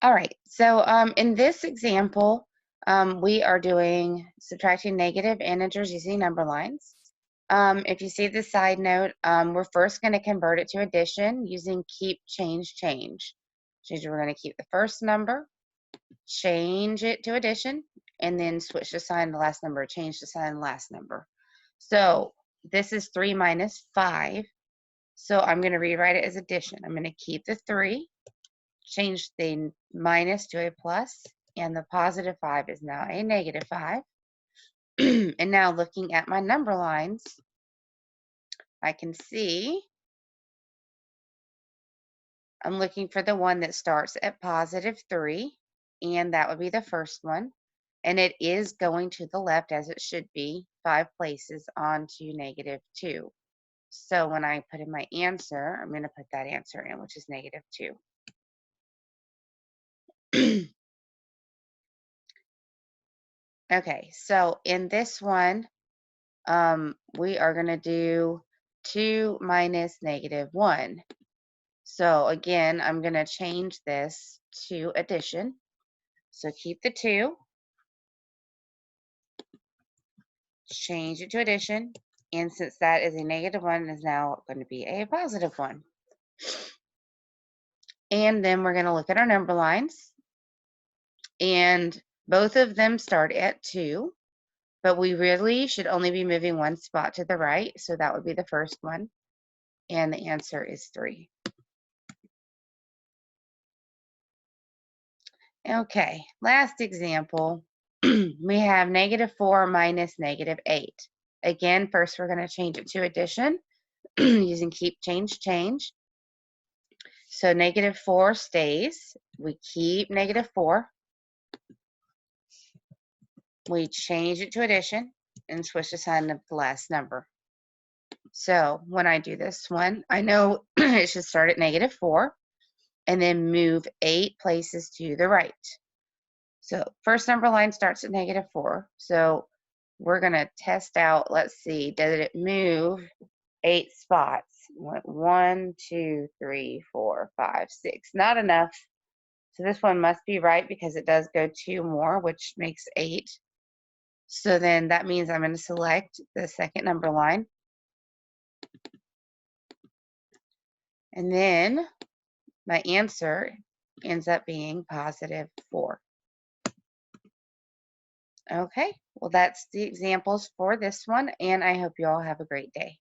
All right, so in this example, we are doing subtracting negative integers using number lines. If you see the side note, we're first going to convert it to addition using keep, change, change. We're going to keep the first number, change it to addition, and then switch the sign, the last number, change the sign, the last number. So this is 3 minus 5. So I'm going to rewrite it as addition. I'm going to keep the 3, change the minus to a plus, and the positive 5 is now a negative 5. And now looking at my number lines, I can see I'm looking for the one that starts at positive 3, and that would be the first one. And it is going to the left as it should be, 5 places onto negative 2. So when I put in my answer, I'm going to put that answer in, which is negative 2. Okay, so in this one, we are going to do 2 minus negative 1. So again, I'm going to change this to addition. So keep the 2, change it to addition, and since that is a negative 1, it is now going to be a positive 1. And then we're going to look at our number lines, and both of them start at 2, but we really should only be moving one spot to the right, so that would be the first one, and the answer is 3. Okay, last example, we have negative 4 minus negative 8. Again, first we're going to change it to addition using keep, change, change. So negative 4 stays. We keep negative 4. We change it to addition and switch the sign of the last number. So when I do this one, I know it should start at negative 4 and then move 8 places to the right. So first number line starts at negative 4. So we're going to test out, let's see, did it move 8 spots? Went 1, 2, 3, 4, 5, 6. Not enough. So this one must be right because it does go 2 more, which makes 8. So then that means I'm going to select the second number line. And then my answer ends up being positive 4. Okay, well, that's the examples for this one, and I hope you all have a great day.